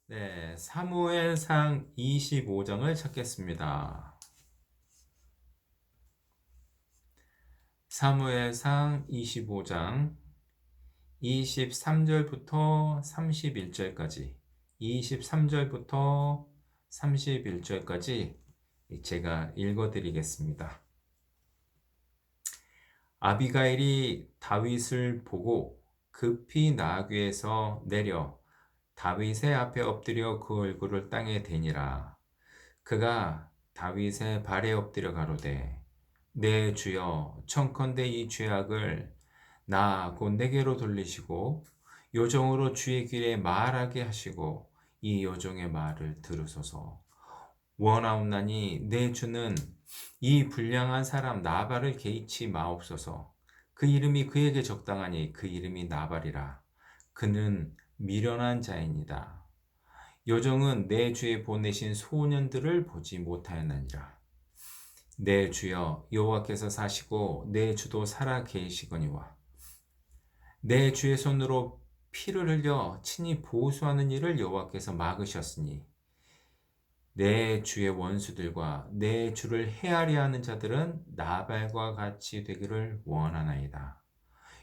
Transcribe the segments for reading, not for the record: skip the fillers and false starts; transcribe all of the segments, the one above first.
네, 사무엘상 25장을 찾겠습니다. 사무엘상 25장 23절부터 31절까지 23절부터 31절까지 제가 읽어드리겠습니다. 아비가일이 다윗을 보고 급히 나귀에서 내려 다윗의 앞에 엎드려 그 얼굴을 땅에 대니라. 그가 다윗의 발에 엎드려 가로되 내 주여 청컨대 이 죄악을 나 곧 내게로 돌리시고 요종으로 주의 길에 말하게 하시고 이 요종의 말을 들으소서. 원하옵나니 내 주는 이 불량한 사람 나발을 개의치 마옵소서. 그 이름이 그에게 적당하니 그 이름이 나발이라. 그는 미련한 자이니라. 요정은 내 주에 보내신 소년들을 보지 못하였느니라. 내 주여 여호와께서 사시고 내 주도 살아 계시거니와 내 주의 손으로 피를 흘려 친히 보수하는 일을 여호와께서 막으셨으니 내 주의 원수들과 내 주를 헤아려 하는 자들은 나발과 같이 되기를 원하나이다.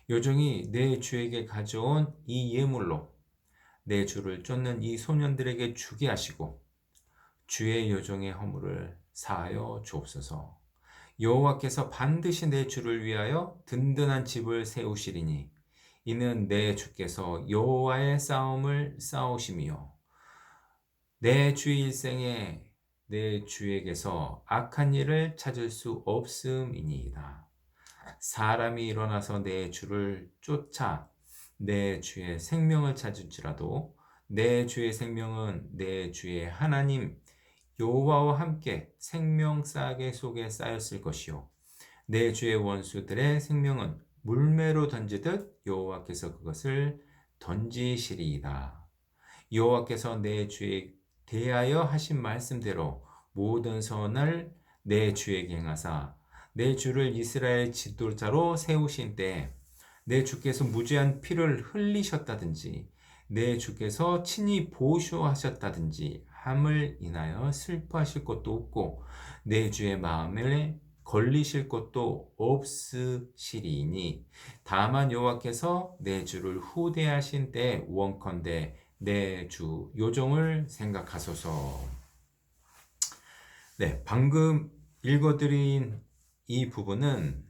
요정이 내 주에게 가져온 이 예물로 내 주를 쫓는 이 소년들에게 주게 하시고 주의 요정의 허물을 사하여 주옵소서. 여호와께서 반드시 내 주를 위하여 든든한 집을 세우시리니 이는 내 주께서 여호와의 싸움을 싸우심이요 내 주의 일생에 내 주에게서 악한 일을 찾을 수 없음이니이다. 사람이 일어나서 내 주를 쫓아 내 주의 생명을 찾을지라도 내 주의 생명은 내 주의 하나님 여호와와 함께 생명싸개 속에 쌓였을 것이요 내 주의 원수들의 생명은 물매로 던지듯 여호와께서 그것을 던지시리이다. 여호와께서 내 주에 대하여 하신 말씀대로 모든 선을 내 주에게 행하사 내 주를 이스라엘 지도자로 세우신 때에 내 주께서 무죄한 피를 흘리셨다든지 내 주께서 친히 보쇼하셨다든지 함을 인하여 슬퍼하실 것도 없고 내 주의 마음에 걸리실 것도 없으시리니 다만 여호와께서 내 주를 후대하신 때 원컨대 내 주 요정을 생각하소서. 네, 방금 읽어드린 이 부분은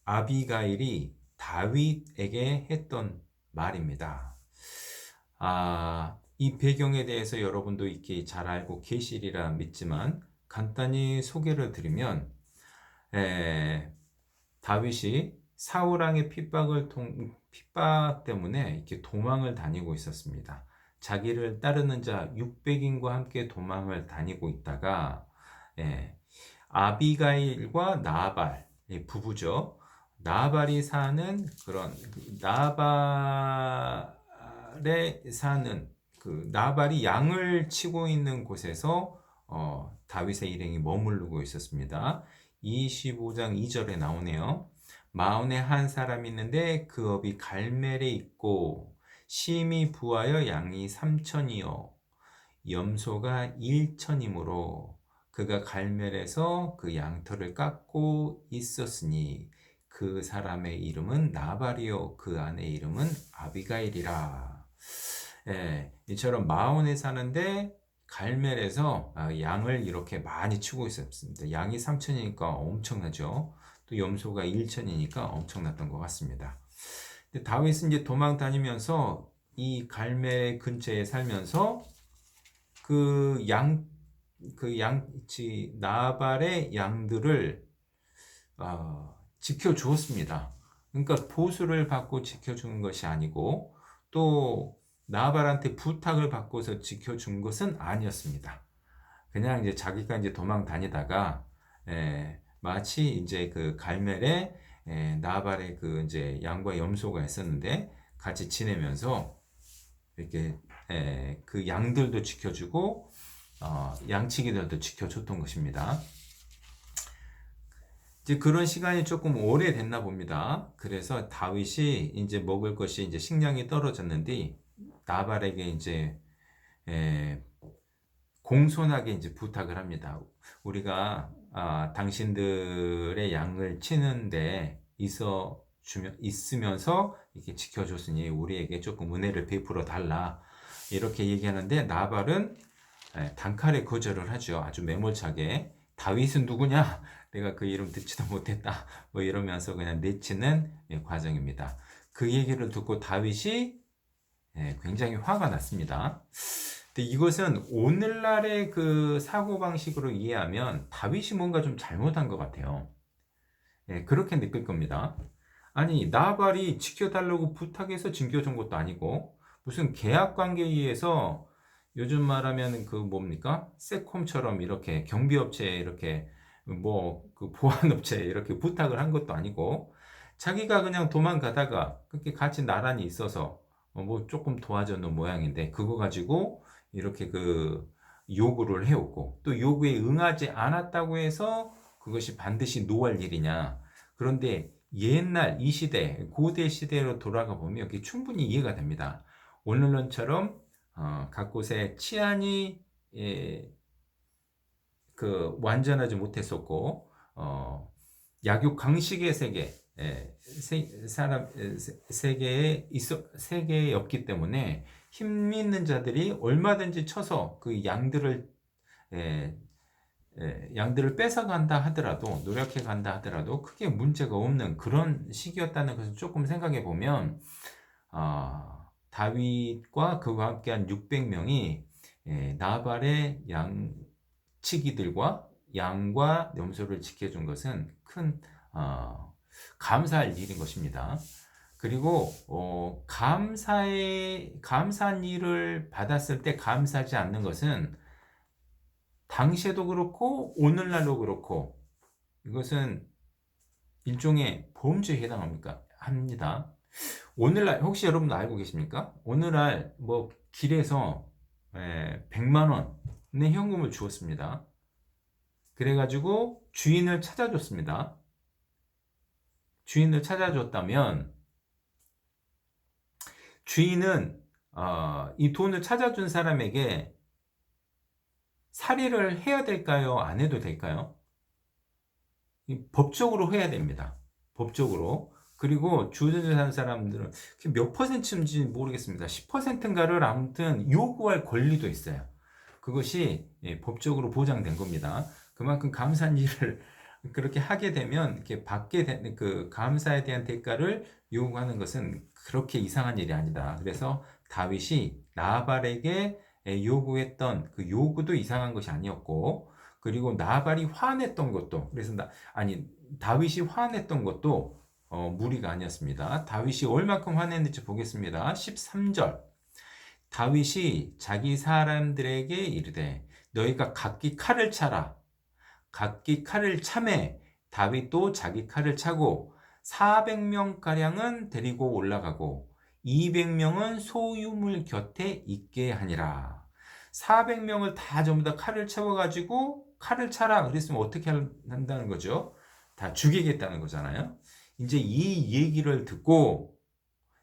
아비가일이 다윗에게 했던 말입니다. 이 배경에 대해서 여러분도 익히 잘 알고 계시리라 믿지만 간단히 소개를 드리면 다윗이 사울왕의 핍박 때문에 이렇게 도망을 다니고 있었습니다. 자기를 따르는 자 600인과 함께 도망을 다니고 있다가 아비가일과 나발 부부죠. 나발이 사는 그런 나발에 사는 그 나발이 양을 치고 있는 곳에서 다윗의 일행이 머무르고 있었습니다. 25장 2절에 나오네요. 마온에 한 사람이 있는데 그 업이 갈멜에 있고 심이 부하여 양이 3천이요 염소가 1천이므로 그가 갈멜에서 그 양털을 깎고 있었으니 그 사람의 이름은 나발이요 그 아내의 이름은 아비가일이라. 이처럼 마온에 사는데 갈멜에서 양을 이렇게 많이 치고 있었습니다. 양이 3천이니까 엄청나죠. 또 염소가 1천이니까 엄청났던 것 같습니다. 근데 다윗은 이제 도망 다니면서 이 갈멜 근처에 살면서 나발의 양들을 지켜주었습니다. 그러니까 보수를 받고 지켜주는 것이 아니고 또 나발한테 부탁을 받고서 지켜준 것은 아니었습니다. 그냥 이제 자기가 이제 도망 다니다가 마치 이제 그 갈멜에 나발의 그 이제 양과 염소가 있었는데 같이 지내면서 이렇게 그 양들도 지켜주고 양치기들도 지켜줬던 것입니다. 이제 그런 시간이 조금 오래됐나 봅니다. 그래서 다윗이 이제 먹을 것이 이제 식량이 떨어졌는데 나발에게 이제 에, 공손하게 이제 부탁을 합니다. 우리가 당신들의 양을 치는데 있으면서 이렇게 지켜줬으니 우리에게 조금 은혜를 베풀어 달라. 이렇게 얘기하는데 나발은 단칼에 거절을 하죠. 아주 매몰차게. 다윗은 누구냐? 내가 그 이름 듣지도 못했다. 뭐 이러면서 그냥 내치는 과정입니다. 그 얘기를 듣고 다윗이 굉장히 화가 났습니다. 근데 이것은 오늘날의 그 사고방식으로 이해하면 다윗이 뭔가 좀 잘못한 것 같아요. 그렇게 느낄 겁니다. 아니, 나발이 지켜달라고 부탁해서 지켜준 것도 아니고, 무슨 계약 관계에 의해서 요즘 말하면 그 뭡니까? 세콤처럼 이렇게 경비업체에 이렇게 뭐 그 보안업체에 이렇게 부탁을 한 것도 아니고, 자기가 그냥 도망가다가 그렇게 같이 나란히 있어서 뭐 조금 도와줬는 모양인데, 그거 가지고 이렇게 그 요구를 해오고, 또 요구에 응하지 않았다고 해서 그것이 반드시 노할 일이냐. 그런데 옛날 이 시대, 고대 시대로 돌아가 보면 이게 충분히 이해가 됩니다. 오늘날처럼 각 곳에 치안이 완전하지 못했었고, 약육 강식의 세계, 세계였기 때문에 힘 있는 자들이 얼마든지 쳐서 그 양들을 뺏어간다 하더라도, 노력해 간다 하더라도 크게 문제가 없는 그런 시기였다는 것을 조금 생각해 보면, 다윗과 그와 함께한 600명이 나발의 양치기들과 양과 염소를 지켜준 것은 큰 감사할 일인 것입니다. 그리고 감사한 일을 받았을 때 감사하지 않는 것은 당시에도 그렇고 오늘날도 그렇고 이것은 일종의 범죄에 합니다. 오늘날 혹시 여러분 알고 계십니까? 오늘날 뭐 길에서 100만 원의 현금을 주었습니다. 그래가지고 주인을 찾아줬습니다. 주인을 찾아줬다면 주인은 이 돈을 찾아준 사람에게 살해를 해야 될까요? 안 해도 될까요? 법적으로 해야 됩니다. 법적으로. 그리고 주전자 사는 사람들은 몇 퍼센트인지 모르겠습니다. 10%인가를 아무튼 요구할 권리도 있어요. 그것이 법적으로 보장된 겁니다. 그만큼 감사한 일을 그렇게 하게 되면 이렇게 받게 되는 그 감사에 대한 대가를 요구하는 것은 그렇게 이상한 일이 아니다. 그래서 다윗이 나발에게 요구했던 그 요구도 이상한 것이 아니었고, 그리고 나발이 화냈던 것도 다윗이 화냈던 것도 무리가 아니었습니다. 다윗이 얼마큼 화냈는지 보겠습니다. 13절. 다윗이 자기 사람들에게 이르되 너희가 각기 칼을 차라. 각기 칼을 차매 다윗도 자기 칼을 차고 400명가량은 데리고 올라가고 200명은 소유물 곁에 있게 하니라. 400명을 다 전부 다 칼을 채워가지고 칼을 차라 그랬으면 어떻게 한다는 거죠? 다 죽이겠다는 거잖아요. 이제 이 얘기를 듣고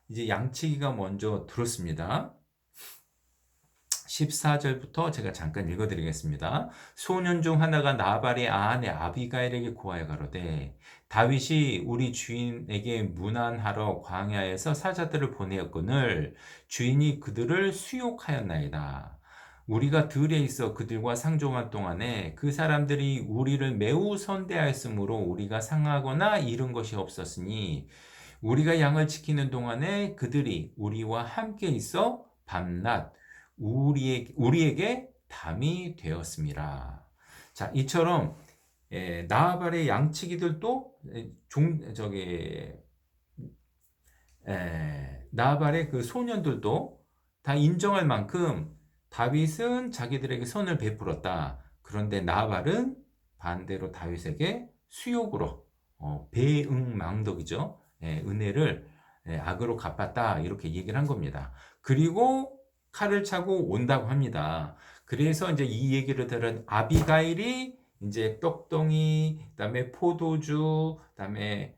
이제 양치기가 먼저 들었습니다. 14절부터 제가 잠깐 읽어드리겠습니다. 소년 중 하나가 나발의 아내 아비가일에게 고하여 가로되 다윗이 우리 주인에게 문안하러 광야에서 사자들을 보내었거늘 주인이 그들을 수욕하였나이다. 우리가 들에 있어 그들과 상종할 동안에 그 사람들이 우리를 매우 선대하였으므로 우리가 상하거나 잃은 것이 없었으니 우리가 양을 지키는 동안에 그들이 우리와 함께 있어 밤낮 우리에게 담이 되었습니다. 자, 이처럼 나발의 양치기들도 나발의 그 소년들도 다 인정할 만큼 다윗은 자기들에게 선을 베풀었다. 그런데 나발은 반대로 다윗에게 수욕으로 배응망덕이죠. 은혜를 악으로 갚았다. 이렇게 얘기를 한 겁니다. 그리고 칼을 차고 온다고 합니다. 그래서 이제 이 얘기를 들은 아비가일이 이제 떡덩이, 그다음에 포도주, 그다음에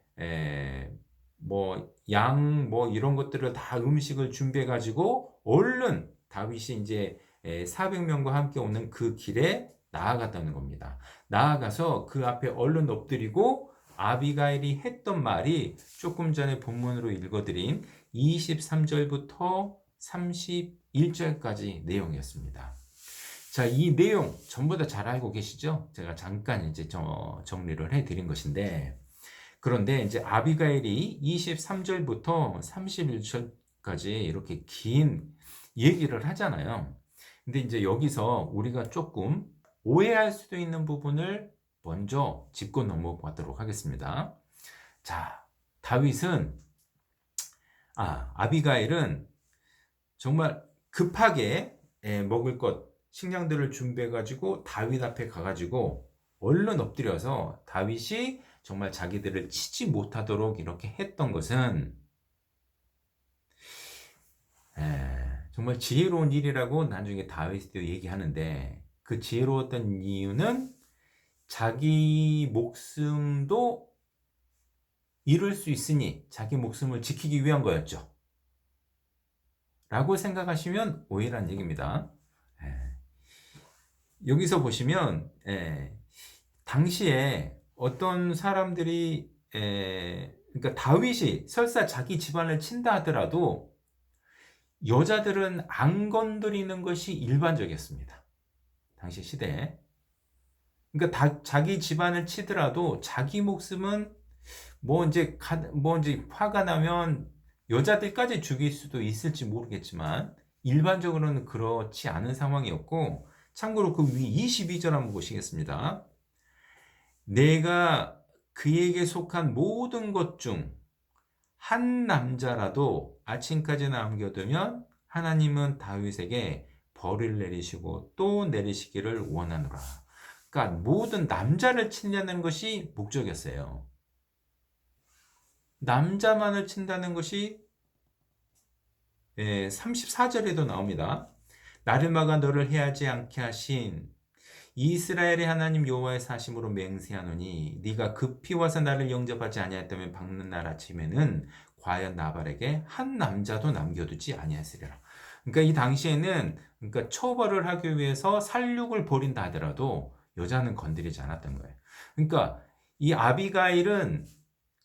뭐 양, 뭐 이런 것들을 다 음식을 준비해 가지고 얼른 다윗이 이제 400명과 함께 오는 그 길에 나아갔다는 겁니다. 나아가서 그 앞에 얼른 엎드리고 아비가일이 했던 말이 조금 전에 본문으로 읽어드린 23절부터 31절까지 내용이었습니다. 자, 이 내용 전부 다 잘 알고 계시죠? 제가 잠깐 이제 정리를 해드린 것인데, 그런데 이제 아비가일이 23절부터 31절까지 이렇게 긴 얘기를 하잖아요. 근데 이제 여기서 우리가 조금 오해할 수도 있는 부분을 먼저 짚고 넘어가도록 하겠습니다. 자, 아비가일은 정말 급하게 먹을 것, 식량들을 준비해가지고 다윗 앞에 가가지고 얼른 엎드려서 다윗이 정말 자기들을 치지 못하도록 이렇게 했던 것은 정말 지혜로운 일이라고 나중에 다윗도 얘기하는데, 그 지혜로웠던 이유는 자기 목숨도 잃을 수 있으니 자기 목숨을 지키기 위한 거였죠. 라고 생각하시면 오해란 얘기입니다. 여기서 보시면 당시에 어떤 사람들이 그러니까 다윗이 설사 자기 집안을 친다 하더라도 여자들은 안 건드리는 것이 일반적이었습니다. 당시 시대에. 그러니까 자기 집안을 치더라도 자기 목숨은 뭐 이제 화가 나면 여자들까지 죽일 수도 있을지 모르겠지만 일반적으로는 그렇지 않은 상황이었고, 참고로 그 위 22절 한번 보시겠습니다. 내가 그에게 속한 모든 것 중 한 남자라도 아침까지 남겨두면 하나님은 다윗에게 벌을 내리시고 또 내리시기를 원하노라. 그러니까 모든 남자를 치려는 것이 목적이었어요. 남자만을 친다는 것이 34절에도 나옵니다. 나를 막아 너를 해하지 않게 하신 이스라엘의 하나님 여호와의 사심으로 맹세하노니 네가 급히 와서 나를 영접하지 아니하였다면 밝는 날 아침에는 과연 나발에게 한 남자도 남겨두지 아니하였으리라. 그러니까 이 당시에는 그러니까 처벌을 하기 위해서 살육을 벌인다 하더라도 여자는 건드리지 않았던 거예요. 그러니까 이 아비가일은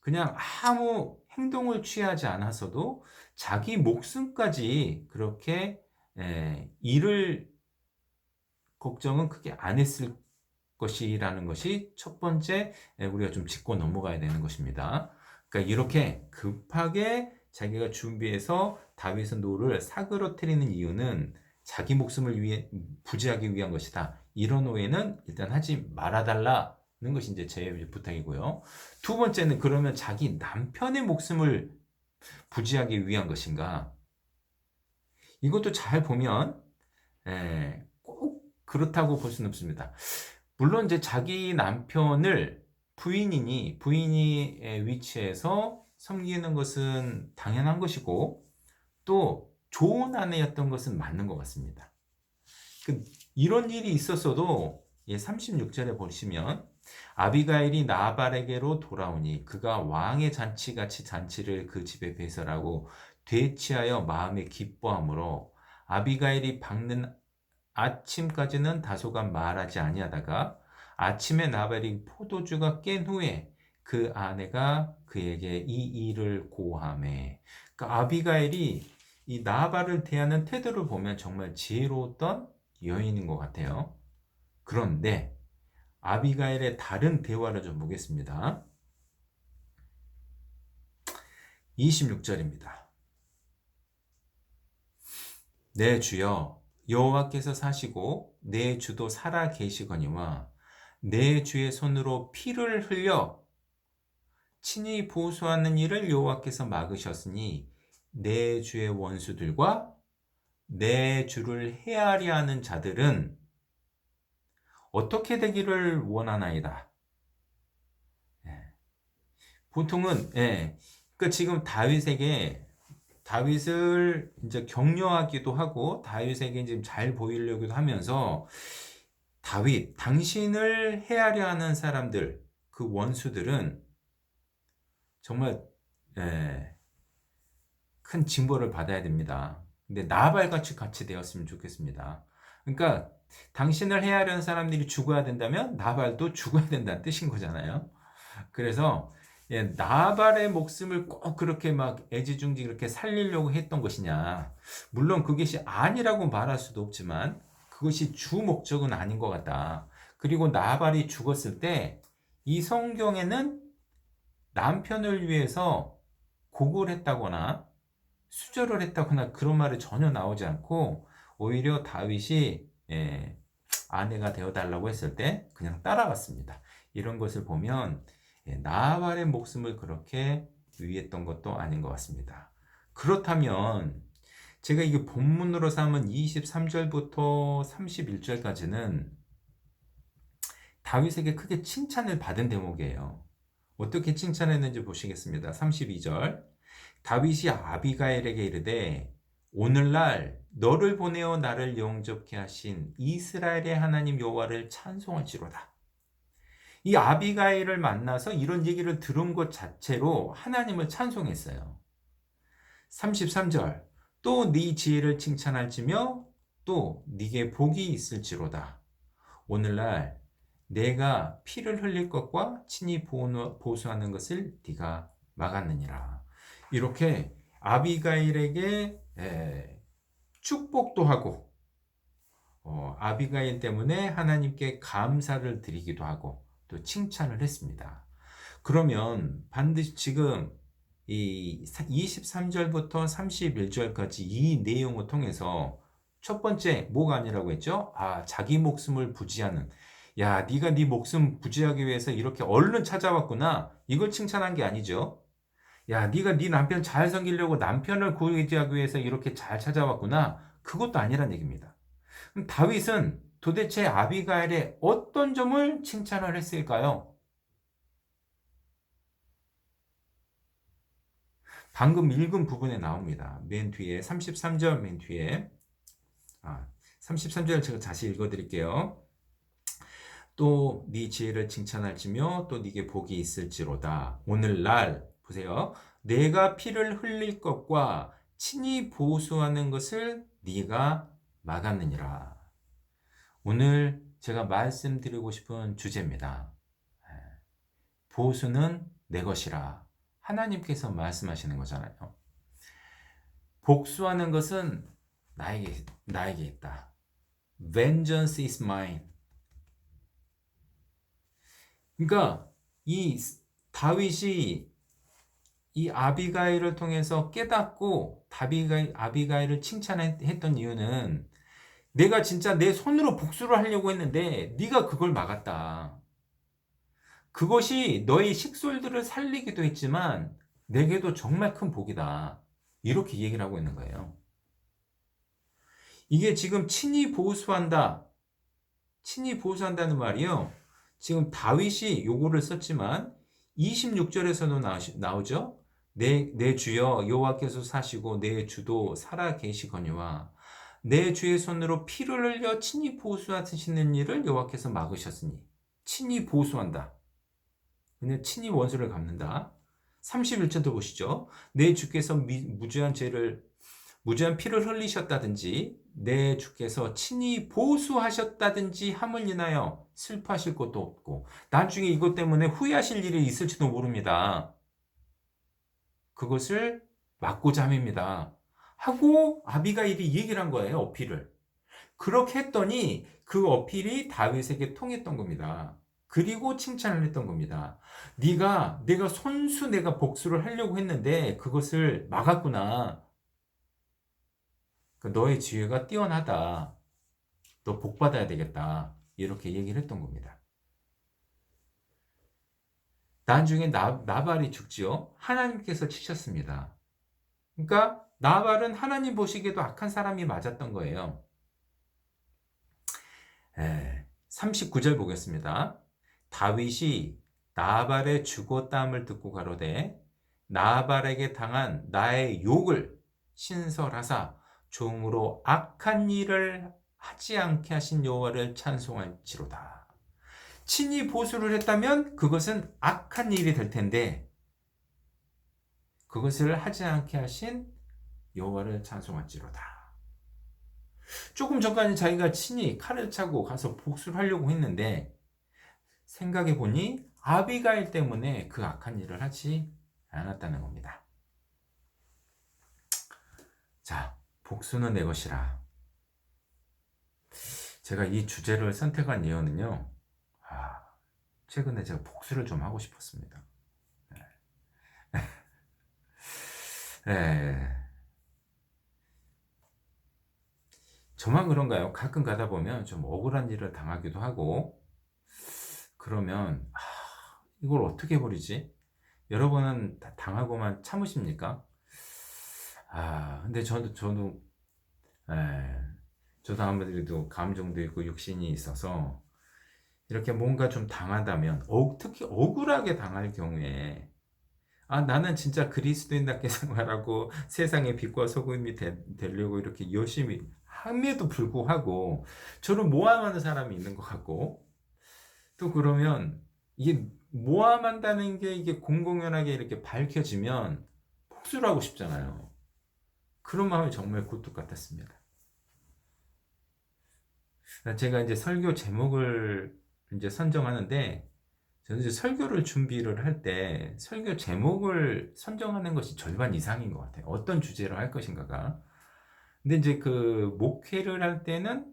그냥 아무 행동을 취하지 않았어도 자기 목숨까지 그렇게 잃을 걱정은 크게 안 했을 것이라는 것이 첫 번째 우리가 좀 짚고 넘어가야 되는 것입니다. 그러니까 이렇게 급하게 자기가 준비해서 다윗의 노를 사그러뜨리는 이유는 자기 목숨을 위해 부지하기 위한 것이다. 이런 오해는 일단 하지 말아달라는 것이 이제 제 부탁이고요. 두 번째는 그러면 자기 남편의 목숨을 부지하기 위한 것인가? 이것도 잘 보면 꼭 그렇다고 볼 수는 없습니다. 물론 이제 자기 남편을 부인이 위치해서 섬기는 것은 당연한 것이고 또 좋은 아내였던 것은 맞는 것 같습니다. 이런 일이 있었어도 36절에 보시면 아비가일이 나발에게로 돌아오니 그가 왕의 잔치같이 잔치를 그 집에 배설하고 되취하여 마음에 기뻐하므로 아비가일이 밝는 아침까지는 다소간 말하지 아니하다가 아침에 나발이 포도주가 깬 후에 그 아내가 그에게 이 일을 고하매. 그러니까 아비가일이 이 나발을 대하는 태도를 보면 정말 지혜로웠던 여인인 것 같아요. 그런데 아비가일의 다른 대화를 좀 보겠습니다. 26절입니다. 내 주여 여호와께서 사시고 내 주도 살아 계시거니와 내 주의 손으로 피를 흘려 친히 보수하는 일을 여호와께서 막으셨으니 내 주의 원수들과 내 주를 해하려 하는 자들은 어떻게 되기를 원하나이다. 보통은 그러니까 지금 다윗을 이제 격려하기도 하고 다윗에게 지금 잘 보이려고도 하면서 다윗, 당신을 해하려 하는 사람들, 그 원수들은 정말 큰 징벌을 받아야 됩니다. 근데 나발같이 같이 되었으면 좋겠습니다. 그러니까 당신을 해하려는 사람들이 죽어야 된다면 나발도 죽어야 된다는 뜻인 거잖아요. 그래서 나발의 목숨을 꼭 그렇게 막 애지중지 그렇게 살리려고 했던 것이냐? 물론 그것이 아니라고 말할 수도 없지만 그것이 주 목적은 아닌 것 같다. 그리고 나발이 죽었을 때 이 성경에는 남편을 위해서 곡을 했다거나 수절을 했다거나 그런 말이 전혀 나오지 않고 오히려 다윗이 아내가 되어달라고 했을 때 그냥 따라갔습니다. 이런 것을 보면 나발의 목숨을 그렇게 위했던 것도 아닌 것 같습니다. 그렇다면 제가 이게 본문으로 삼은 23절부터 31절까지는 다윗에게 크게 칭찬을 받은 대목이에요. 어떻게 칭찬했는지 보시겠습니다. 32절 다윗이 아비가일에게 이르되 오늘날 너를 보내어 나를 영접케 하신 이스라엘의 하나님 여호와를 찬송할지로다. 이 아비가일을 만나서 이런 얘기를 들은 것 자체로 하나님을 찬송했어요. 33절 또 네 지혜를 칭찬할지며 또 네게 복이 있을지로다. 오늘날 내가 피를 흘릴 것과 친히 보수하는 것을 네가 막았느니라. 이렇게 아비가일에게 축복도 하고 아비가일 때문에 하나님께 감사를 드리기도 하고 또 칭찬을 했습니다. 그러면 반드시 지금 이 23절부터 31절까지 이 내용을 통해서 첫 번째 뭐가 아니라고 했죠? 자기 목숨을 부지하는 야, 네가 네 목숨 부지하기 위해서 이렇게 얼른 찾아왔구나. 이걸 칭찬한 게 아니죠. 야, 네가 네 남편 잘 섬기려고 남편을 구제하기 위해서 이렇게 잘 찾아왔구나. 그것도 아니란 얘기입니다. 그럼 다윗은 도대체 아비가일의 어떤 점을 칭찬을 했을까요? 방금 읽은 부분에 나옵니다. 맨 뒤에 33절 맨 뒤에 33절 제가 다시 읽어드릴게요. 또 네 지혜를 칭찬할지며 또 네게 복이 있을지로다. 오늘날 보세요. 내가 피를 흘릴 것과 친히 보수하는 것을 네가 막았느니라. 오늘 제가 말씀드리고 싶은 주제입니다. 보수는 내 것이라. 하나님께서 말씀하시는 거잖아요. 복수하는 것은 나에게 있다. Vengeance is mine. 그러니까 이 다윗이 이 아비가일을 통해서 깨닫고 아비가일을 칭찬했던 이유는 내가 진짜 내 손으로 복수를 하려고 했는데 네가 그걸 막았다. 그것이 너의 식솔들을 살리기도 했지만 내게도 정말 큰 복이다. 이렇게 얘기를 하고 있는 거예요. 이게 지금 친히 보수한다는 말이요. 지금 다윗이 요거를 썼지만 26절에서도 나오죠. 내 주여 여호와께서 사시고 내 주도 살아 계시거니와 내 주의 손으로 피를 흘려 친히 보수하시는 일을 여호와께서 막으셨으니 친히 보수한다. 그냥 친히 원수를 갚는다. 31절도 보시죠. 내 주께서 무죄한 피를 흘리셨다든지 내 주께서 친히 보수하셨다든지 함을 인하여 슬퍼하실 것도 없고 나중에 이것 때문에 후회하실 일이 있을지도 모릅니다. 그것을 막고자 함입니다. 하고 아비가일이 얘기를 한 거예요. 어필을. 그렇게 했더니 그 어필이 다윗에게 통했던 겁니다. 그리고 칭찬을 했던 겁니다. 내가 손수 내가 복수를 하려고 했는데 그것을 막았구나. 너의 지혜가 뛰어나다. 너 복 받아야 되겠다. 이렇게 얘기를 했던 겁니다. 나중에 나발이 죽지요. 하나님께서 치셨습니다. 그러니까 나발은 하나님 보시기에도 악한 사람이 맞았던 거예요. 39절 보겠습니다. 다윗이 나발의 죽었다함을 듣고 가로되 나발에게 당한 나의 욕을 신설하사 종으로 악한 일을 하지 않게 하신 여호와를 찬송할지로다. 친히 보수를 했다면 그것은 악한 일이 될 텐데 그것을 하지 않게 하신 여호와를 찬송할지로다. 조금 전까지 자기가 친히 칼을 차고 가서 복수를 하려고 했는데 생각해 보니 아비가일 때문에 그 악한 일을 하지 않았다는 겁니다. 자, 복수는 내 것이라. 제가 이 주제를 선택한 이유는요. 최근에 제가 복수를 좀 하고 싶었습니다. 네. 저만 그런가요? 가끔 가다 보면 좀 억울한 일을 당하기도 하고, 그러면, 이걸 어떻게 버리지? 여러분은 다 당하고만 참으십니까? 근데 예, 저도 아무래도 감정도 있고 육신이 있어서, 이렇게 뭔가 좀 당하다면, 특히 억울하게 당할 경우에, 나는 진짜 그리스도인답게 생활하고 세상의 빛과 소금이 되려고 이렇게 열심히 함에도 불구하고 저를 모함하는 사람이 있는 것 같고, 또 그러면 이게 모함한다는 게 이게 공공연하게 이렇게 밝혀지면 복수를 하고 싶잖아요. 그런 마음이 정말 굴뚝 같았습니다. 제가 이제 설교 제목을 이제 선정하는데, 저는 이제 설교를 준비를 할 때 설교 제목을 선정하는 것이 절반 이상인 것 같아요. 어떤 주제로 할 것인가가. 근데 이제 그 목회를 할 때는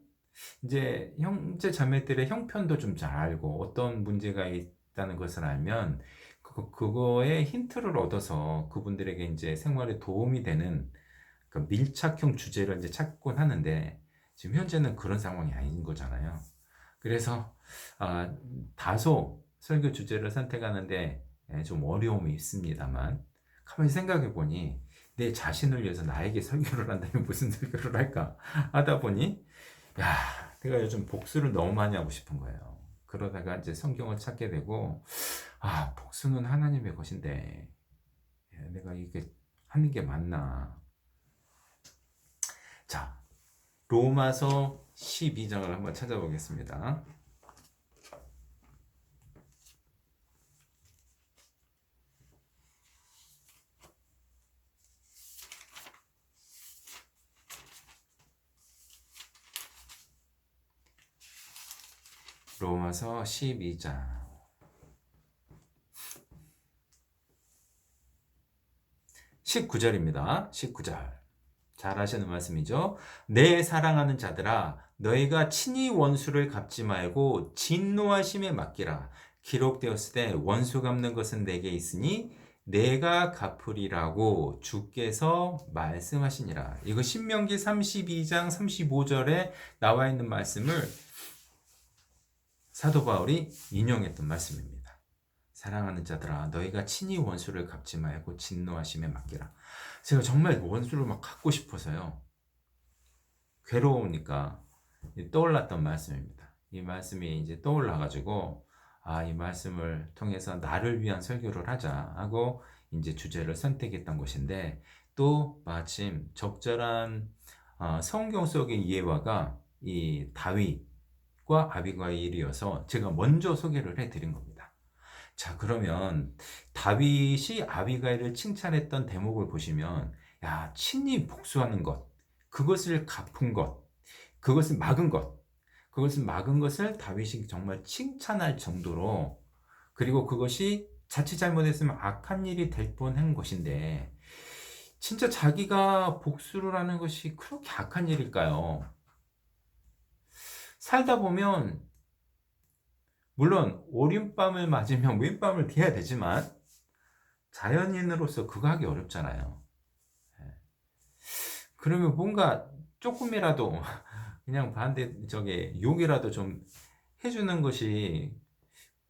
이제 형제 자매들의 형편도 좀 잘 알고 어떤 문제가 있다는 것을 알면 그거에 힌트를 얻어서 그분들에게 이제 생활에 도움이 되는 그 밀착형 주제를 이제 찾곤 하는데, 지금 현재는 그런 상황이 아닌 거잖아요. 그래서 다소 설교 주제를 선택하는데 좀 어려움이 있습니다만, 가만히 생각해 보니 내 자신을 위해서 나에게 설교를 한다면 무슨 설교를 할까 하다 보니, 야, 내가 요즘 복수를 너무 많이 하고 싶은 거예요. 그러다가 이제 성경을 찾게 되고, 복수는 하나님의 것인데 내가 이게 하는 게 맞나. 자, 로마서 12장을 한번 찾아보겠습니다. 로마서 12장 19절입니다. 19절. 잘 하시는 말씀이죠. 내 사랑하는 자들아, 너희가 친히 원수를 갚지 말고 진노하심에 맡기라. 기록되었을 때 원수 갚는 것은 내게 있으니 내가 갚으리라고 주께서 말씀하시니라. 이거 신명기 32장 35절에 나와 있는 말씀을 사도 바울이 인용했던 말씀입니다. 사랑하는 자들아, 너희가 친히 원수를 갚지 말고 진노하심에 맡기라. 제가 정말 원수를 막 갚고 싶어서요. 괴로우니까 떠올랐던 말씀입니다. 이 말씀이 이제 떠올라가지고, 이 말씀을 통해서 나를 위한 설교를 하자 하고 이제 주제를 선택했던 것인데, 또 마침 적절한 성경 속의 예화가 이 다윗과 아비가일이어서 제가 먼저 소개를 해드린 겁니다. 자, 그러면 다윗이 아비가일을 칭찬했던 대목을 보시면, 야, 친히 복수하는 것, 그것을 갚은 것, 그것을 막은 것을 다윗이 정말 칭찬할 정도로, 그리고 그것이 자칫 잘못했으면 악한 일이 될 뻔한 것인데, 진짜 자기가 복수를 하는 것이 그렇게 악한 일일까요? 살다 보면 물론 오른밤을 맞으면 왼밤을 피해야 되지만 자연인으로서 그거 하기 어렵잖아요. 그러면 뭔가 조금이라도 그냥 욕이라도 좀 해주는 것이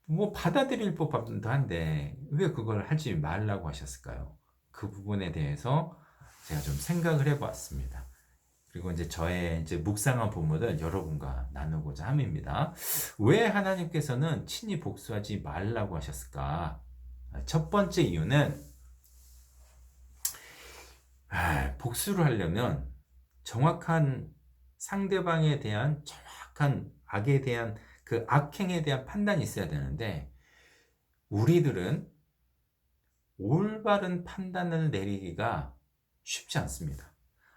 뭐 받아들일 법도 한데 왜 그걸 하지 말라고 하셨을까요? 그 부분에 대해서 제가 좀 생각을 해보았습니다. 그리고 이제 저의 이제 묵상한 본문을 여러분과 나누고자 함입니다. 왜 하나님께서는 친히 복수하지 말라고 하셨을까? 첫 번째 이유는 복수를 하려면 정확한 상대방에 대한 정확한 악에 대한 그 악행에 대한 판단이 있어야 되는데, 우리들은 올바른 판단을 내리기가 쉽지 않습니다.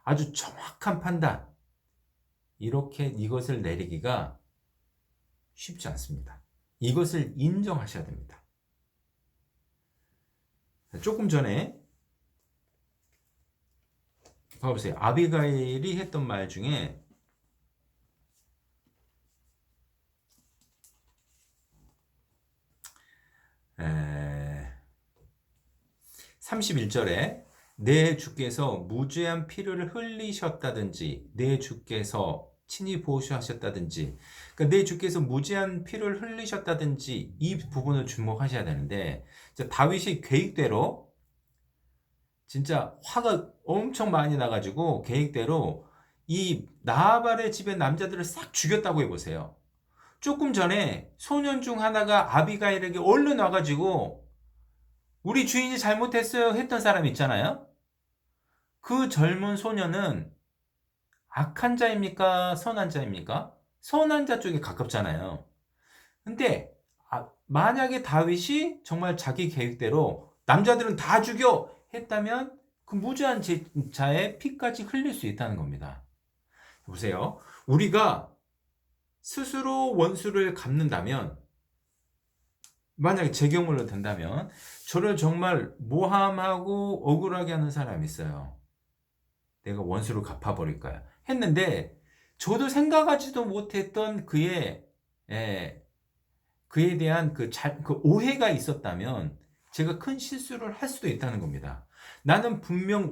아주 정확한 판단, 이렇게 이것을 내리기가 쉽지 않습니다. 이것을 인정하셔야 됩니다. 조금 전에 봐보세요. 아비가일이 했던 말 중에 31절에 내 주께서 무죄한 피를 흘리셨다든지 내 주께서 친히 보호하셨다든지, 그러니까 내 주께서 무죄한 피를 흘리셨다든지 이 부분을 주목하셔야 되는데, 다윗이 계획대로 진짜 화가 엄청 많이 나가지고 계획대로 이 나발의 집의 남자들을 싹 죽였다고 해보세요. 조금 전에 소년 중 하나가 아비가일에게 얼른 와가지고 우리 주인이 잘못했어요 했던 사람 있잖아요. 그 젊은 소년은 악한 자입니까? 선한 자입니까? 선한 자 쪽에 가깝잖아요. 근데 만약에 다윗이 정말 자기 계획대로 남자들은 다 죽여 했다면 그 무죄한 자의 피까지 흘릴 수 있다는 겁니다. 보세요. 우리가 스스로 원수를 갚는다면, 만약에 제 경우로 된다면 저를 정말 모함하고 억울하게 하는 사람이 있어요. 내가 원수를 갚아버릴 거야 했는데, 저도 생각하지도 못했던 그에 대한 그 오해가 있었다면 제가 큰 실수를 할 수도 있다는 겁니다. 나는 분명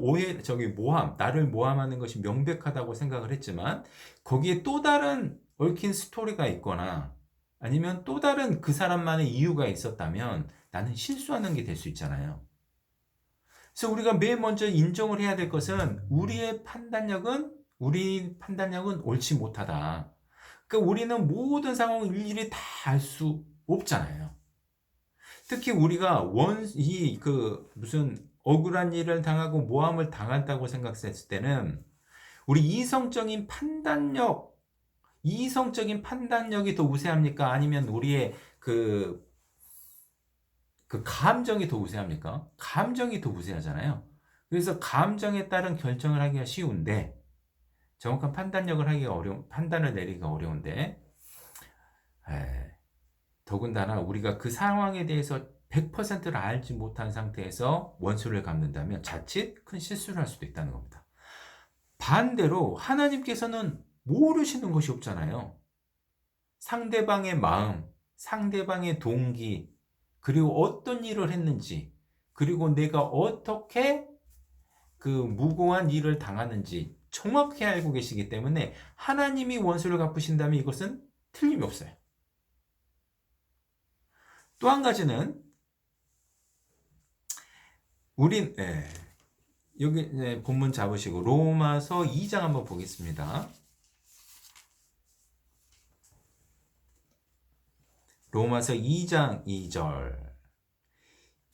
나를 모함하는 것이 명백하다고 생각을 했지만 거기에 또 다른 얽힌 스토리가 있거나 아니면 또 다른 그 사람만의 이유가 있었다면 나는 실수하는 게 될 수 있잖아요. 그래서 우리가 맨 먼저 인정을 해야 될 것은 우리 판단력은 옳지 못하다. 그러니까 우리는 모든 상황을 일일이 다 알 수 없잖아요. 특히 우리가 무슨 억울한 일을 당하고 모함을 당한다고 생각했을 때는 우리 이성적인 판단력이 더 우세합니까? 아니면 우리의 그 감정이 더 우세합니까? 감정이 더 우세하잖아요. 그래서 감정에 따른 결정을 하기가 쉬운데, 정확한 판단을 내리기가 어려운데, 더군다나 우리가 그 상황에 대해서 100%를 알지 못한 상태에서 원수를 갚는다면 자칫 큰 실수를 할 수도 있다는 겁니다. 반대로 하나님께서는 모르시는 것이 없잖아요. 상대방의 마음, 상대방의 동기, 그리고 어떤 일을 했는지, 그리고 내가 어떻게 그 무고한 일을 당하는지 정확히 알고 계시기 때문에 하나님이 원수를 갚으신다면 이것은 틀림이 없어요. 또 한 가지는 여기 본문 잡으시고 로마서 2장 한번 보겠습니다. 로마서 2장 2절.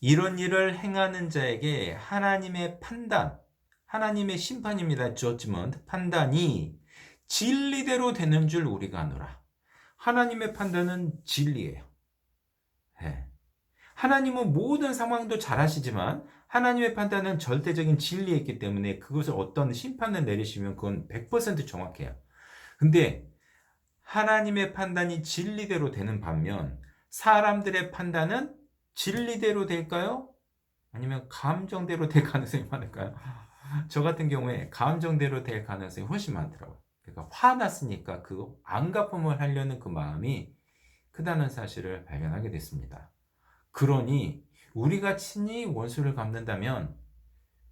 이런 일을 행하는 자에게 하나님의 판단, 하나님의 심판입니다. judgment, 판단이 진리대로 되는 줄 우리가 아노라. 하나님의 판단은 진리예요. 하나님은 모든 상황도 잘 아시지만 하나님의 판단은 절대적인 진리에 있기 때문에 그것을 어떤 심판을 내리시면 그건 100% 정확해요. 근데 하나님의 판단이 진리대로 되는 반면 사람들의 판단은 진리대로 될까요? 아니면 감정대로 될 가능성이 많을까요? 저 같은 경우에 감정대로 될 가능성이 훨씬 많더라고요. 그러니까 화났으니까 그 안갚음을 하려는 그 마음이 크다는 사실을 발견하게 됐습니다. 그러니 우리가 친히 원수를 갚는다면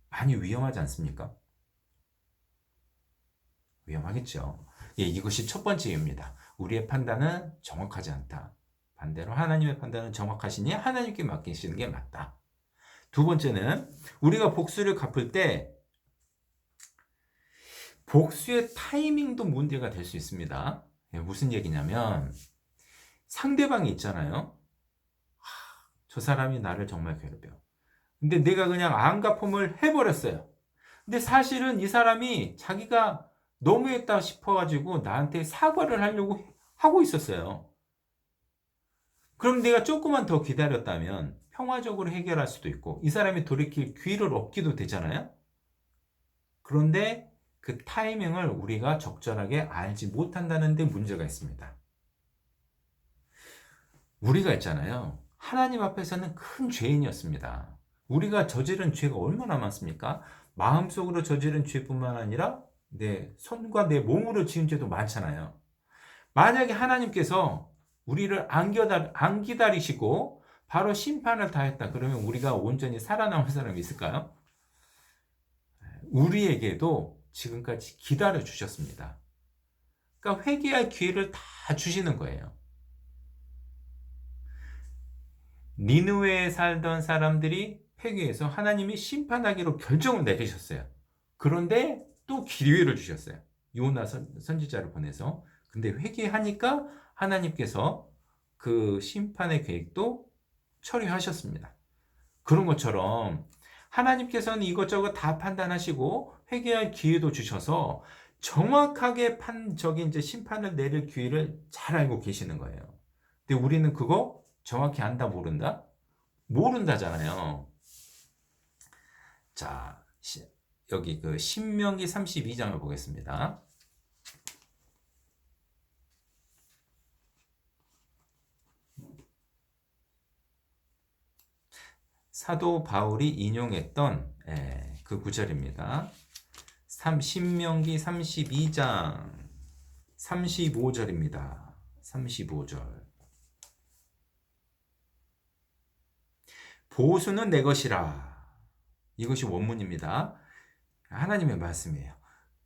많이 위험하지 않습니까? 위험하겠죠. 이것이 첫 번째 이유입니다. 우리의 판단은 정확하지 않다. 반대로 하나님의 판단은 정확하시니 하나님께 맡기시는 게 맞다. 두 번째는 우리가 복수를 갚을 때 복수의 타이밍도 문제가 될 수 있습니다. 무슨 얘기냐면 상대방이 있잖아요. 저 사람이 나를 정말 괴롭혀. 근데 내가 그냥 안갚음을 해버렸어요. 근데 사실은 이 사람이 자기가 너무했다 싶어가지고 나한테 사과를 하려고 하고 있었어요. 그럼 내가 조금만 더 기다렸다면 평화적으로 해결할 수도 있고 이 사람이 돌이킬 기회를 얻기도 되잖아요. 그런데 그 타이밍을 우리가 적절하게 알지 못한다는 데 문제가 있습니다. 우리가 있잖아요. 하나님 앞에서는 큰 죄인이었습니다. 우리가 저지른 죄가 얼마나 많습니까? 마음속으로 저지른 죄뿐만 아니라 내 손과 내 몸으로 지은 죄도 많잖아요. 만약에 하나님께서 우리를 안 기다리시고 바로 심판을 다했다. 그러면 우리가 온전히 살아남을 사람이 있을까요? 우리에게도 지금까지 기다려 주셨습니다. 그러니까 회개할 기회를 다 주시는 거예요. 니느웨에 살던 사람들이 회개해서 하나님이 심판하기로 결정을 내리셨어요. 그런데 또 기회를 주셨어요. 요나 선지자를 보내서. 근데 회개하니까 하나님께서 그 심판의 계획도 처리하셨습니다. 그런 것처럼 하나님께서는 이것저것 다 판단하시고 회개할 기회도 주셔서 정확하게 이제 심판을 내릴 기회를 잘 알고 계시는 거예요. 근데 우리는 그거 정확히 안다 모른다? 모른다잖아요. 자, 여기 그 신명기 32장을 보겠습니다. 사도 바울이 인용했던 그 구절입니다. 신명기 32장 35절입니다. 35절. 보수는 내 것이라. 이것이 원문입니다. 하나님의 말씀이에요.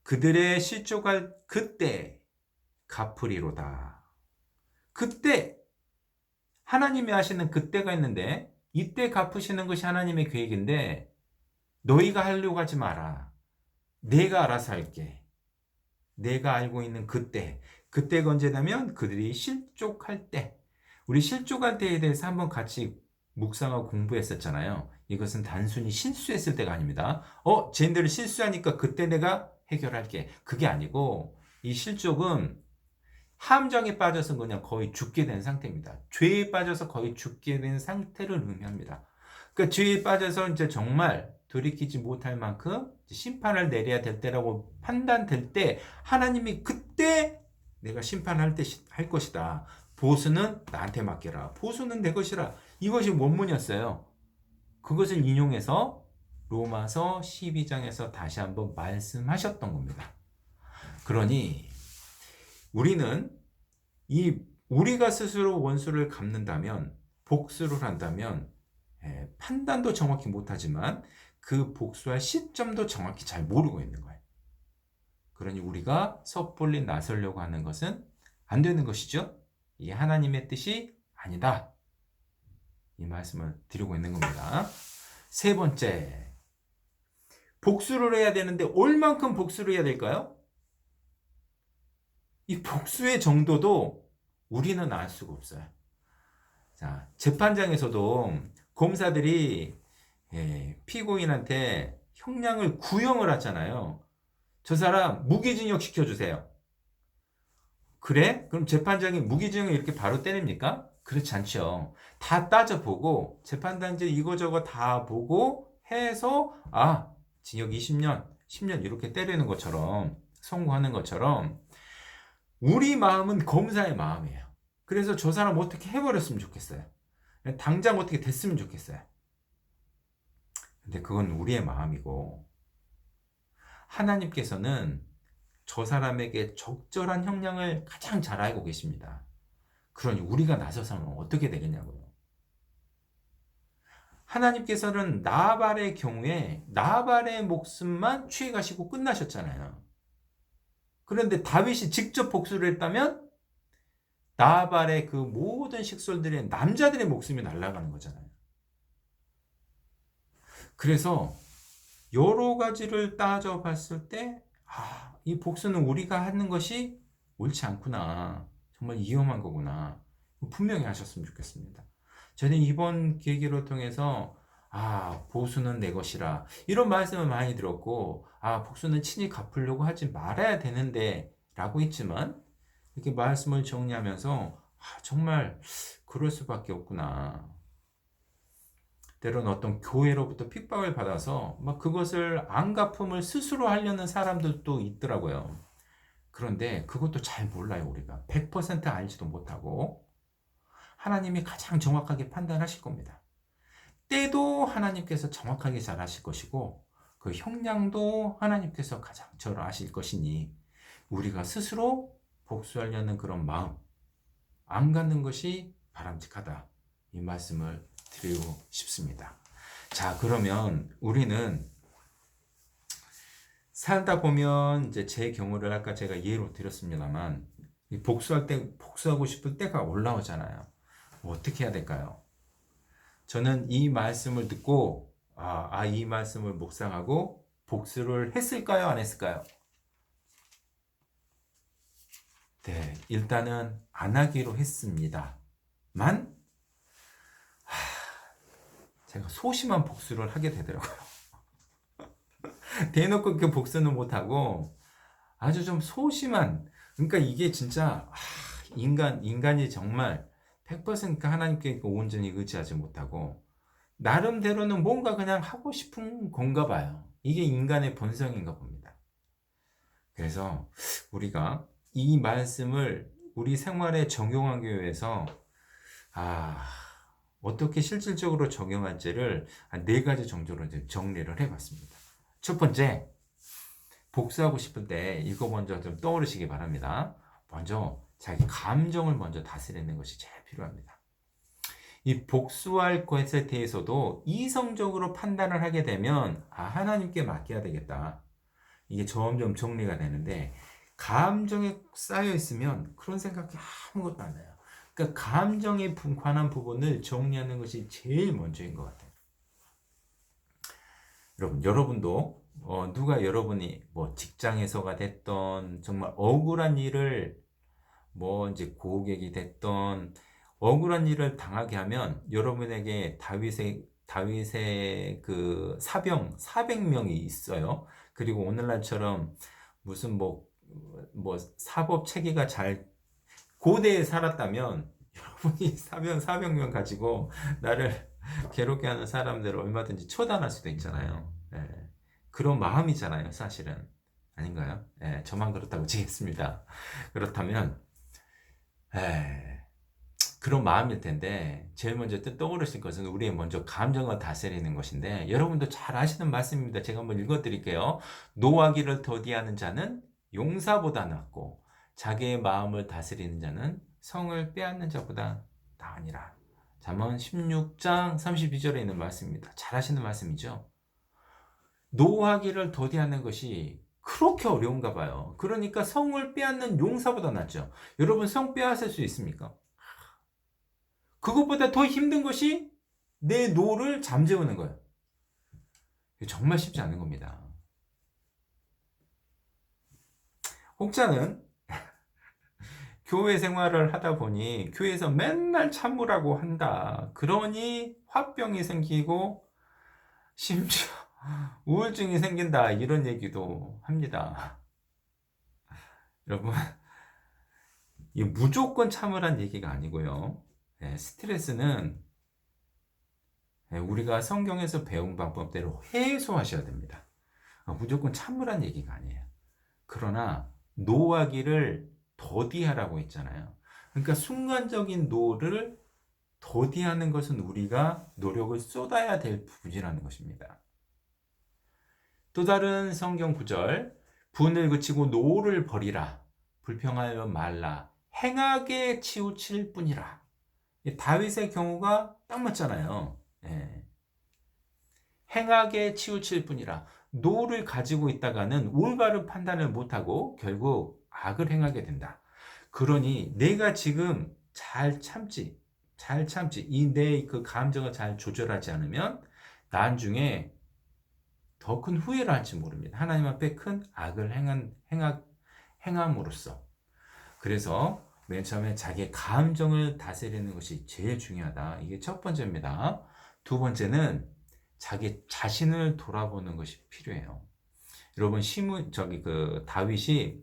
그들의 실족할 그때 갚으리로다. 그때 하나님이 하시는 그때가 있는데 이때 갚으시는 것이 하나님의 계획인데 너희가 하려고 하지 마라. 내가 알아서 할게. 내가 알고 있는 그때가 언제냐면 그들이 실족할 때. 우리 실족할 때에 대해서 한번 같이 묵상하고 공부했었잖아요. 이것은 단순히 실수했을 때가 아닙니다. 쟤네들 실수하니까 그때 내가 해결할게. 그게 아니고 이 실족은 함정에 빠져서 그냥 거의 죽게 된 상태입니다. 죄에 빠져서 거의 죽게 된 상태를 의미합니다. 그러니까 죄에 빠져서 이제 정말 돌이키지 못할 만큼 심판을 내려야 될 때라고 판단될 때 하나님이 그때 내가 심판할 때 할 것이다. 보수는 나한테 맡겨라. 보수는 내 것이라. 이것이 원문이었어요. 그것을 인용해서 로마서 12장에서 다시 한번 말씀하셨던 겁니다. 그러니 우리는 우리가 스스로 원수를 갚는다면, 복수를 한다면 판단도 정확히 못하지만 그 복수할 시점도 정확히 잘 모르고 있는 거예요. 그러니 우리가 섣불리 나서려고 하는 것은 안 되는 것이죠. 이게 하나님의 뜻이 아니다. 이 말씀을 드리고 있는 겁니다. 세 번째, 복수를 해야 되는데 얼만큼 복수를 해야 될까요? 이 복수의 정도도 우리는 알 수가 없어요. 자, 재판장에서도 검사들이 피고인한테 형량을 구형을 하잖아요. 저 사람 무기징역 시켜주세요. 그래? 그럼 재판장이 무기징역 이렇게 바로 때립니까? 그렇지 않죠. 다 따져보고 재판장이 이거저거 다 보고 해서 징역 20년, 10년 이렇게 때리는 것처럼 선고하는 것처럼 우리 마음은 검사의 마음이에요. 그래서 저 사람 어떻게 해버렸으면 좋겠어요. 당장 어떻게 됐으면 좋겠어요. 근데 그건 우리의 마음이고 하나님께서는 저 사람에게 적절한 형량을 가장 잘 알고 계십니다. 그러니 우리가 나서서는 어떻게 되겠냐고요. 하나님께서는 나발의 경우에 나발의 목숨만 취해가시고 끝나셨잖아요. 그런데 다윗이 직접 복수를 했다면 나발의 그 모든 식솔들의 남자들의 목숨이 날아가는 거잖아요. 그래서 여러 가지를 따져봤을 때 이 복수는 우리가 하는 것이 옳지 않구나. 정말 위험한 거구나. 분명히 하셨으면 좋겠습니다. 저는 이번 계기를 통해서 보수는 내 것이라 이런 말씀을 많이 들었고 복수는 친히 갚으려고 하지 말아야 되는데 라고 했지만 이렇게 말씀을 정리하면서 정말 그럴 수밖에 없구나. 때로는 어떤 교회로부터 핍박을 받아서 막 그것을 안갚음을 스스로 하려는 사람들도 있더라고요. 그런데 그것도 잘 몰라요, 우리가. 100% 알지도 못하고. 하나님이 가장 정확하게 판단하실 겁니다. 때도 하나님께서 정확하게 잘 하실 것이고, 그 형량도 하나님께서 가장 잘 아실 것이니, 우리가 스스로 복수하려는 그런 마음, 안 갖는 것이 바람직하다. 이 말씀을 드리고 싶습니다. 자, 그러면 우리는 살다 보면 이제 제 경우를 아까 제가 예로 드렸습니다만, 복수하고 싶을 때가 올라오잖아요. 뭐 어떻게 해야 될까요? 저는 이 말씀을 듣고, 이 말씀을 묵상하고 복수를 했을까요? 안 했을까요? 네, 일단은 안 하기로 했습니다만, 제가 소심한 복수를 하게 되더라고요. 대놓고 그 복수는 못하고, 아주 좀 소심한, 그러니까 이게 진짜, 인간이 정말 100% 하나님께 온전히 의지하지 못하고, 나름대로는 뭔가 그냥 하고 싶은 건가 봐요. 이게 인간의 본성인가 봅니다. 그래서 우리가 이 말씀을 우리 생활에 적용하기 위해서 어떻게 실질적으로 적용할지를 네 가지 정도로 이제 정리를 해봤습니다. 첫 번째, 복수하고 싶을 때 이거 먼저 좀 떠오르시기 바랍니다. 먼저 자기 감정을 먼저 다스리는 것이 제일 필요합니다. 이 복수할 것에 대해서도 이성적으로 판단을 하게 되면 하나님께 맡겨야 되겠다. 이게 점점 정리가 되는데 감정에 쌓여 있으면 그런 생각이 아무것도 안 나요. 그러니까 감정에 관한 부분을 정리하는 것이 제일 먼저인 것 같아요. 여러분도 누가 여러분이 뭐 직장에서가 됐던 정말 억울한 일을 뭐 이제 고객이 됐던 억울한 일을 당하게 하면 여러분에게 다윗의 그 사병 400명이 있어요. 그리고 오늘날처럼 무슨 뭐 사법 체계가 잘 고대에 살았다면 여러분이 사병 400명 가지고 나를 괴롭게 하는 사람들을 얼마든지 처단할 수도 있잖아요. 예. 그런 마음이잖아요, 사실은. 아닌가요? 예, 저만 그렇다고 치겠습니다. 그렇다면 그런 마음일 텐데 제일 먼저 떠오르실 것은 우리의 먼저 감정을 다스리는 것인데 여러분도 잘 아시는 말씀입니다. 제가 한번 읽어드릴게요. 노하기를 더디하는 자는 용사보다 낫고 자기의 마음을 다스리는 자는 성을 빼앗는 자보다 나으니라. 잠언 16장 32절에 있는 말씀입니다. 잘 아시는 말씀이죠. 노하기를 더디하는 것이 그렇게 어려운가 봐요. 그러니까 성을 빼앗는 용사보다 낫죠. 여러분 성 빼앗을 수 있습니까? 그것보다 더 힘든 것이 내 노를 잠재우는 거예요. 정말 쉽지 않은 겁니다. 혹자는 교회 생활을 하다 보니 교회에서 맨날 참으라고 한다. 그러니 화병이 생기고 심지어 우울증이 생긴다. 이런 얘기도 합니다. 여러분, 이 무조건 참으란 얘기가 아니고요. 스트레스는 우리가 성경에서 배운 방법대로 해소하셔야 됩니다. 무조건 참으란 얘기가 아니에요. 그러나 노하기를 더디하라고 했잖아요. 그러니까 순간적인 노를 더디하는 것은 우리가 노력을 쏟아야 될 부분이라는 것입니다. 또 다른 성경 구절, 분을 그치고 노를 버리라, 불평하여 말라, 행하게 치우칠 뿐이라. 다윗의 경우가 딱 맞잖아요. 행하게 치우칠 뿐이라. 노를 가지고 있다가는 올바른 판단을 못하고 결국 악을 행하게 된다. 그러니 내가 지금 잘 참지, 이 내 그 감정을 잘 조절하지 않으면 나중에 더 큰 후회를 할지 모릅니다. 하나님 앞에 큰 악을 행함으로써. 그래서 맨 처음에 자기의 감정을 다스리는 것이 제일 중요하다. 이게 첫 번째입니다. 두 번째는 자기 자신을 돌아보는 것이 필요해요. 여러분 다윗이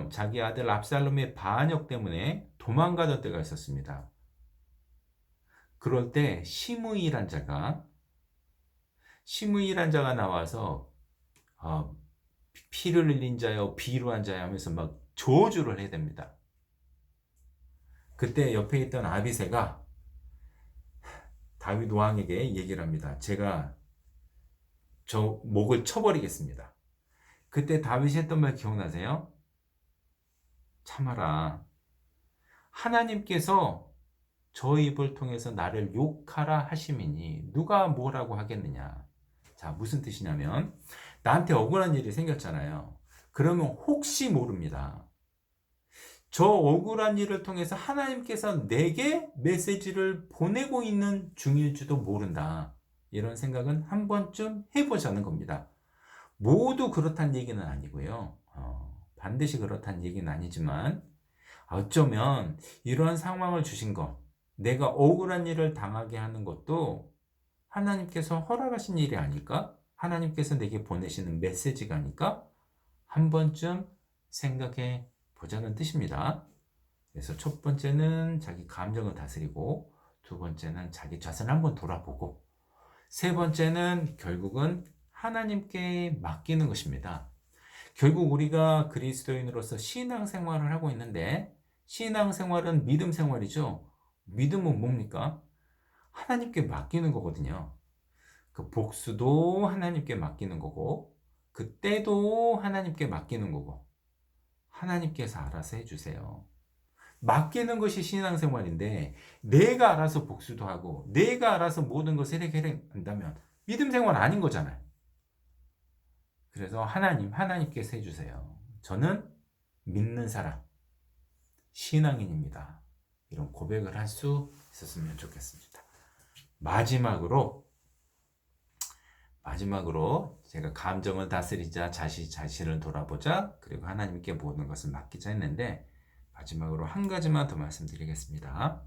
자기 아들 압살롬의 반역 때문에 도망가던 때가 있었습니다. 그럴 때 시므일한 자가 나와서 어, 피를 흘린 자여 비루한 자여 하면서 막 저주를 해야 됩니다. 그때 옆에 있던 아비새가 다윗 왕에게 얘기를 합니다. 제가 저 목을 쳐버리겠습니다. 그때 다윗이 했던 말 기억나세요? 참아라. 하나님께서 저 입을 통해서 나를 욕하라 하심이니 누가 뭐라고 하겠느냐. 자, 무슨 뜻이냐면 나한테 억울한 일이 생겼잖아요. 그러면 혹시 모릅니다. 저 억울한 일을 통해서 하나님께서 내게 메시지를 보내고 있는 중일지도 모른다. 이런 생각은 한 번쯤 해보자는 겁니다. 모두 그렇다는 얘기는 아니고요. 반드시 그렇다는 얘기는 아니지만 어쩌면 이러한 상황을 주신 것, 내가 억울한 일을 당하게 하는 것도 하나님께서 허락하신 일이 아닐까? 하나님께서 내게 보내시는 메시지가 아닐까? 한 번쯤 생각해 보자는 뜻입니다. 그래서 첫 번째는 자기 감정을 다스리고, 두 번째는 자기 자신을 한번 돌아보고, 세 번째는 결국은 하나님께 맡기는 것입니다. 결국 우리가 그리스도인으로서 신앙생활을 하고 있는데, 신앙생활은 믿음 생활이죠. 믿음은 뭡니까? 하나님께 맡기는 거거든요. 그 복수도 하나님께 맡기는 거고, 그때도 하나님께 맡기는 거고, 하나님께서 알아서 해주세요. 맡기는 것이 신앙생활인데, 내가 알아서 복수도 하고, 내가 알아서 모든 것을 해결한다면 믿음 생활 아닌 거잖아요. 그래서 하나님께서 해주세요. 저는 믿는 사람, 신앙인입니다. 이런 고백을 할 수 있었으면 좋겠습니다. 마지막으로 제가 감정을 다스리자, 자신을 돌아보자, 그리고 하나님께 모든 것을 맡기자 했는데, 마지막으로 한 가지만 더 말씀드리겠습니다.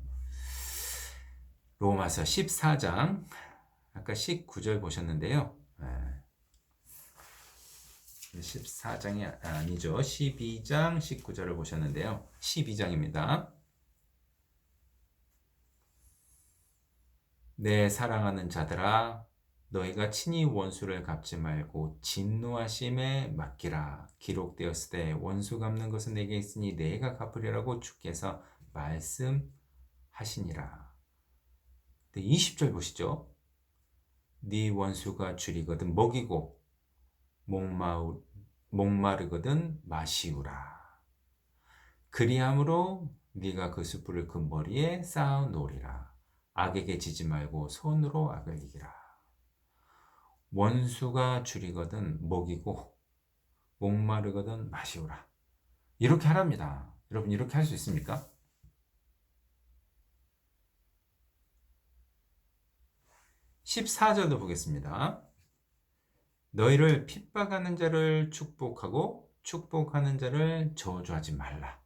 로마서 14장, 아까 19절 보셨는데요. 14장이 아니죠. 12장 19절을 보셨는데요. 12장입니다. 내 사랑하는 자들아, 너희가 친히 원수를 갚지 말고 진노하심에 맡기라. 기록되었을 때 원수 갚는 것은 내게 있으니 내가 갚으리라고 주께서 말씀하시니라. 20절 보시죠. 네 원수가 줄이거든 먹이고 목마르거든 마시우라. 그리함으로 네가 그 숯불을 그 머리에 쌓아 놓으리라. 악에게 지지 말고 손으로 악을 이기라. 원수가 줄이거든 먹이고 목마르거든 마시우라. 이렇게 하랍니다. 여러분 이렇게 할 수 있습니까? (14절도) 보겠습니다. 너희를 핍박하는 자를 축복하고 축복하는 자를 저주하지 말라.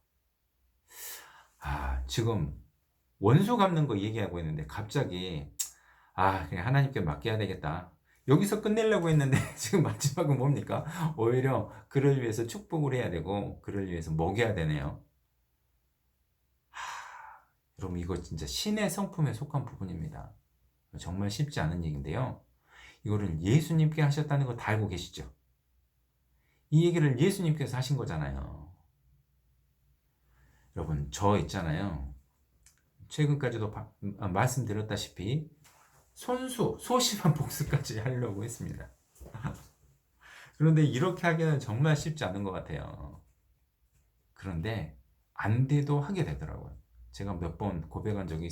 지금 원수 갚는 거 얘기하고 있는데 갑자기 그냥 하나님께 맡겨야 되겠다. 여기서 끝내려고 했는데 지금 마지막은 뭡니까? 오히려 그를 위해서 축복을 해야 되고 그를 위해서 먹여야 되네요. 여러분 이거 진짜 신의 성품에 속한 부분입니다. 정말 쉽지 않은 얘기인데요. 이거를 예수님께 하셨다는 거 다 알고 계시죠? 이 얘기를 예수님께서 하신 거잖아요. 여러분 저 있잖아요. 최근까지도 말씀드렸다시피 소심한 복수까지 하려고 했습니다. 그런데 이렇게 하기는 정말 쉽지 않은 것 같아요. 그런데 안 돼도 하게 되더라고요. 제가 몇 번 고백한 적이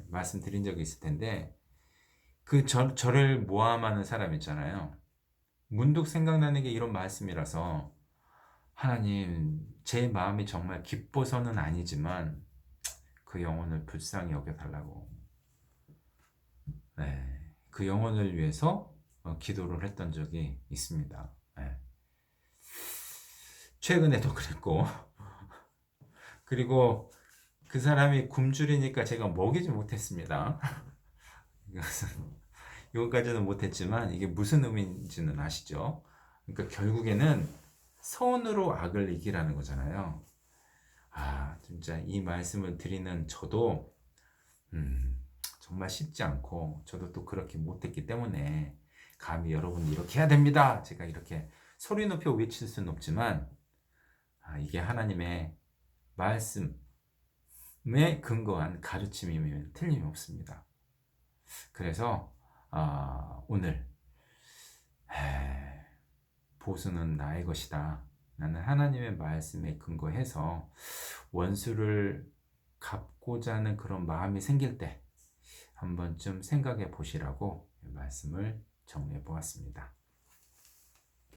말씀드린 적이 있을 텐데, 저를 모함하는 사람 있잖아요. 문득 생각나는 게 이런 말씀이라서, 하나님, 제 마음이 정말 기뻐서는 아니지만, 그 영혼을 불쌍히 여겨달라고. 그 영혼을 위해서 기도를 했던 적이 있습니다. 최근에도 그랬고, 그리고 그 사람이 굶주리니까 제가 먹이지 못했습니다. 이거까지는 못했지만 이게 무슨 의미인지는 아시죠? 그러니까 결국에는 선으로 악을 이기라는 거잖아요. 진짜 이 말씀을 드리는 저도 정말 쉽지 않고 저도 또 그렇게 못했기 때문에 감히 여러분 이렇게 해야 됩니다. 제가 이렇게 소리 높여 외칠 수는 없지만 이게 하나님의 말씀에 근거한 가르침이면 틀림이 없습니다. 그래서 오늘 보수는 나의 것이다. 나는 하나님의 말씀에 근거해서 원수를 갚고자 하는 그런 마음이 생길 때 한 번쯤 생각해 보시라고 말씀을 정리해 보았습니다.